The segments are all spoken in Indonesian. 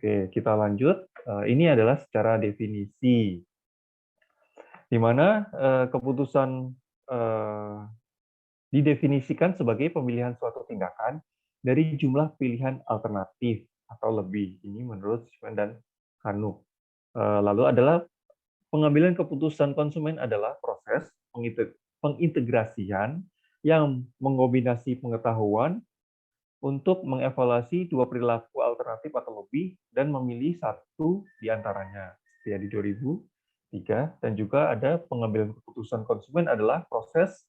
Oke, kita lanjut. Ini adalah secara definisi, di mana keputusan eh, didefinisikan sebagai pemilihan suatu tindakan dari jumlah pilihan alternatif atau lebih. Ini menurut Schumann dan Kanu. Lalu adalah pengambilan keputusan konsumen adalah proses pengintegrasian yang mengombinasi pengetahuan untuk mengevaluasi dua perilaku alternatif atau lebih dan memilih satu di antaranya. Ya, di 2003. Dan juga ada pengambilan keputusan konsumen adalah proses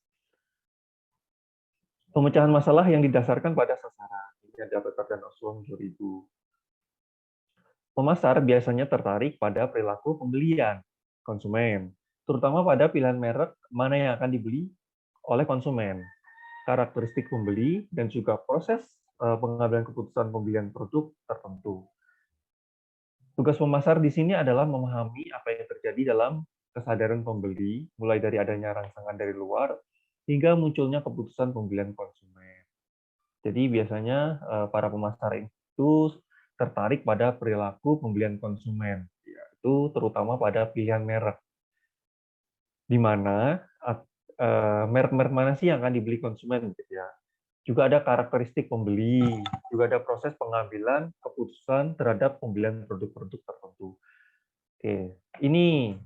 pemecahan masalah yang didasarkan pada sasaran. Ini ada berdasarkan Oswald 2000. Pemasar biasanya tertarik pada perilaku pembelian konsumen, terutama pada pilihan merek mana yang akan dibeli oleh konsumen, karakteristik pembeli, dan juga proses pengambilan keputusan pembelian produk tertentu. Tugas pemasar di sini adalah memahami apa yang terjadi dalam kesadaran pembeli, mulai dari adanya rangsangan dari luar hingga munculnya keputusan pembelian konsumen. Jadi biasanya para pemasar itu tertarik pada perilaku pembelian konsumen, yaitu terutama pada pilihan merek. Di mana merek-merek mana sih yang akan dibeli konsumen, gitu ya. Juga ada karakteristik pembeli, juga ada proses pengambilan keputusan terhadap pembelian produk-produk tertentu. Oke, ini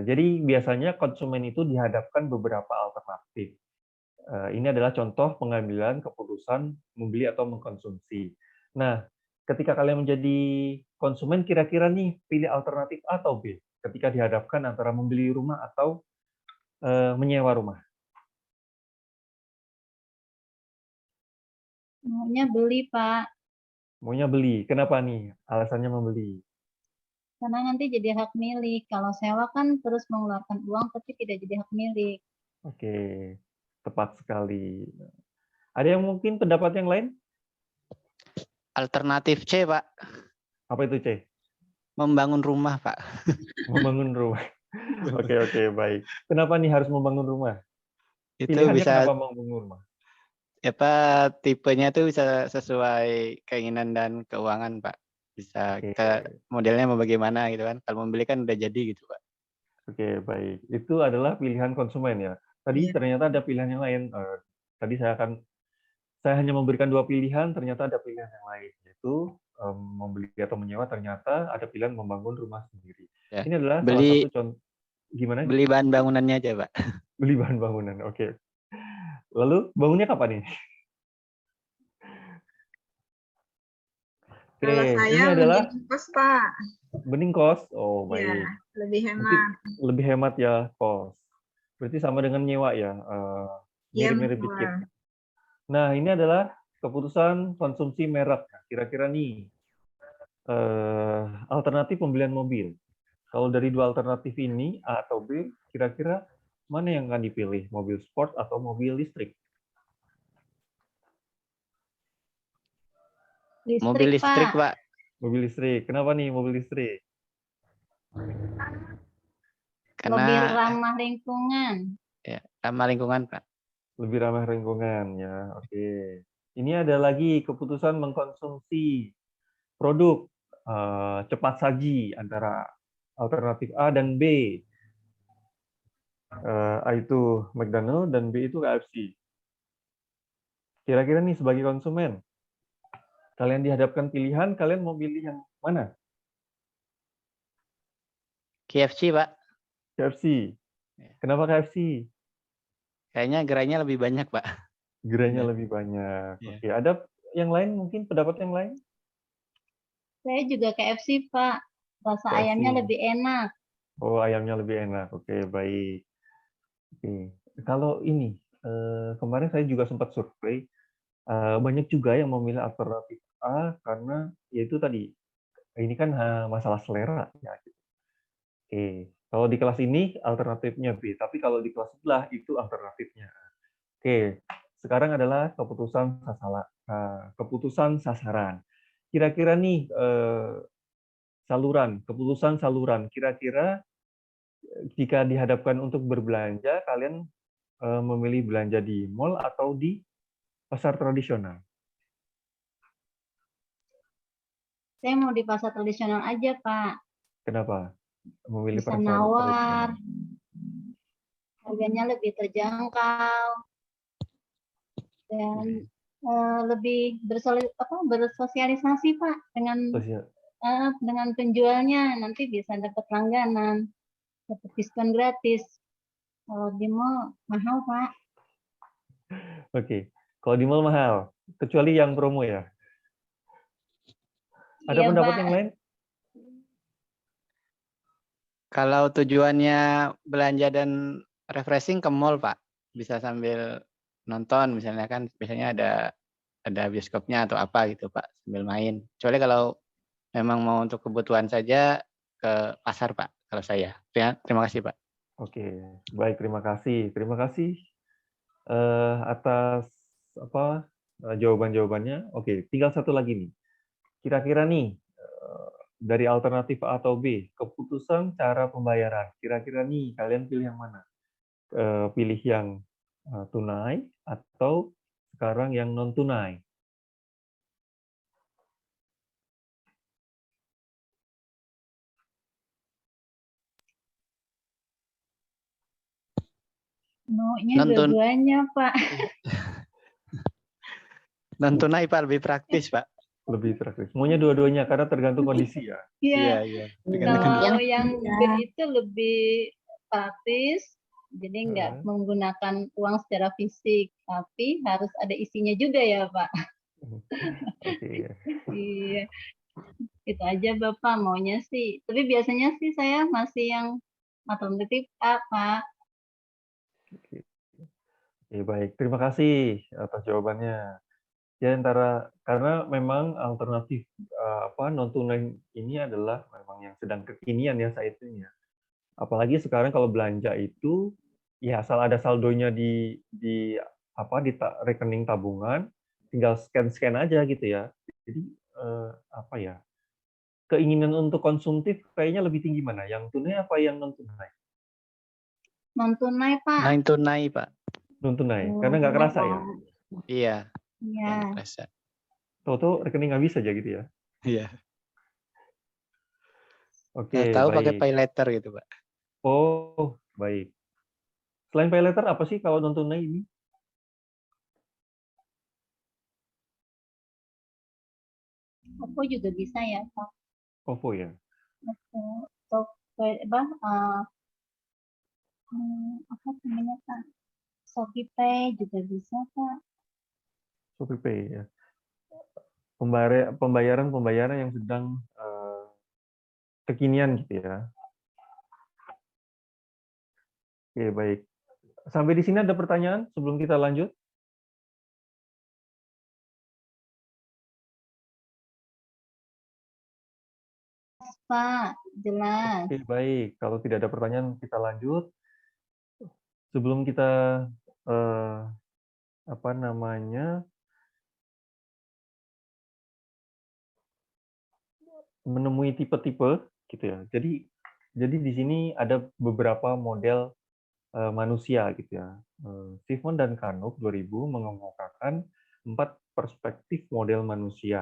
jadi biasanya konsumen itu dihadapkan beberapa alternatif. Ini adalah contoh pengambilan keputusan membeli atau mengkonsumsi. Nah, ketika kalian menjadi konsumen, kira-kira nih pilih alternatif A atau B ketika dihadapkan antara membeli rumah atau menyewa rumah? Maunya beli, Pak. Maunya beli. Kenapa nih alasannya membeli? Karena nanti jadi hak milik. Kalau sewa kan terus mengeluarkan uang tapi tidak jadi hak milik. Oke, tepat sekali. Ada yang mungkin pendapat yang lain? Alternatif C, Pak. Apa itu, C? Membangun rumah, Pak. Membangun rumah. Oke, baik. Kenapa nih harus membangun rumah? Itu Pilihannya bisa kenapa membangun rumah? tipenya tuh bisa sesuai keinginan dan keuangan, Pak. Bisa Oke. kita modelnya mau bagaimana gitu kan. Kalau membeli kan udah jadi gitu, Pak. Oke, baik. Itu adalah pilihan konsumen ya. Tadi ternyata ada pilihan yang lain. Tadi saya hanya memberikan dua pilihan, ternyata ada pilihan yang lain, yaitu membeli atau menyewa. Ternyata ada pilihan membangun rumah sendiri. Ya. Ini adalah salah satu contoh. Gimana? Beli bahan bangunannya aja, Pak. Beli bahan bangunan. Oke. Lalu bangunnya kapan nih? Oke, Kalau saya ini adalah mending kos, Pak. bening kos. Oh, Ya, baik. lebih Mungkin hemat. lebih hemat ya kos. Berarti sama dengan nyewa ya, Iya, mirip-mirip dikit. Nah, ini adalah keputusan konsumsi merek. Kira-kira nih, alternatif pembelian mobil. Kalau dari dua alternatif ini, A atau B, kira-kira mana yang akan dipilih? Mobil sport atau mobil listrik? Mobil listrik, Pak. Mobil listrik. Kenapa nih mobil listrik? Karena lebih ramah lingkungan. Ya, ramah lingkungan, Pak. Lebih ramah lingkungan ya. Oke. Ini ada lagi keputusan mengkonsumsi produk cepat saji antara alternatif A dan B. A itu McDonald dan B itu KFC. Kira-kira nih sebagai konsumen, kalian dihadapkan pilihan, kalian mau pilih yang mana? KFC, Pak. KFC. Kenapa KFC? Kayaknya gerainya lebih banyak, Pak. Gerainya lebih banyak. Oke, ada yang lain mungkin pendapat yang lain? Saya juga KFC, Pak. Rasa KFC. ayamnya lebih enak. Oh, ayamnya lebih enak. Oke, baik. Oke. Kalau ini, kemarin saya juga sempat survei, banyak juga yang memilih alternatif A karena yaitu tadi, ini kan masalah selera ya. Oke, kalau di kelas ini alternatifnya B, tapi kalau di kelas sebelah itu alternatifnya A. Oke, sekarang adalah keputusan sasaran. Kira-kira nih keputusan saluran. Kira-kira jika dihadapkan untuk berbelanja, kalian memilih belanja di mall atau di pasar tradisional? Saya mau di pasar tradisional aja, Pak. Kenapa memilih Bisa pasar nawar, tradisional? harganya lebih terjangkau, dan lebih bersosialisasi, Pak, dengan penjualnya. Nanti bisa dapat langganan, dapat diskon gratis. Kalau di mall mahal, Pak. Oke, kalau di mall mahal, kecuali yang promo ya. Ada Iya, pendapat Pak. yang lain? Kalau tujuannya belanja dan refreshing ke mall, Pak. Bisa sambil nonton, misalnya kan biasanya ada bioskopnya atau apa gitu, Pak, sambil main. Kecuali kalau memang mau untuk kebutuhan saja ke pasar, Pak, kalau saya. Ya, terima kasih, Pak. Oke, baik, terima kasih. Terima kasih atas jawaban-jawabannya. Oke, tinggal satu lagi nih. Kira-kira nih dari alternatif A atau B, keputusan cara pembayaran. Kira-kira nih kalian pilih yang mana? Pilih yang tunai atau sekarang yang non tunai? Maunya Non-tun- dua-duanya, Pak. Non tunai, Pak, lebih praktis, Pak. Lebih praktis. Maunya dua-duanya karena tergantung kondisi ya. Iya. Iya. Tergantung Kalau kondisi. yang Ya. B itu lebih praktis, jadi nggak menggunakan uang secara fisik, tapi harus ada isinya juga ya, Pak. Oke. Iya, itu aja Bapak maunya sih. Tapi biasanya sih saya masih yang alternatif A, Pak. Oke, baik. Terima kasih atas jawabannya. Ya, karena memang alternatif non tunai ini adalah memang yang sedang kekinian ya saat ini ya. Apalagi sekarang kalau belanja itu ya asal ada saldonya di rekening tabungan, tinggal scan aja gitu ya. Jadi keinginan untuk konsumtif kayaknya lebih tinggi mana? Yang tunai apa yang non tunai? Non tunai, Pak. Non tunai, Pak. Non tunai, karena nggak kerasa ya. Iya. Iya. Kerasa. Tahu-tahu rekening habis aja gitu ya. Iya. Oke, Tahu pakai baik. pay later gitu, Pak. Oh, baik. Selain pay later apa sih kalau non tunai ini? OVO juga bisa ya, Pak. OVO ya. Apa namanya, Pak? Shopee Pay juga bisa, Pak. Shopee Pay ya. Pembayaran yang sedang kekinian gitu ya. Oke, baik. Sampai di sini ada pertanyaan sebelum kita lanjut? Pak, jelas. Oke, baik. Kalau tidak ada pertanyaan, kita lanjut. Sebelum kita menemui tipe-tipe gitu ya. Jadi di sini ada beberapa model manusia gitu ya. Sifon dan Kanook 2000 mengemukakan 4 perspektif model manusia.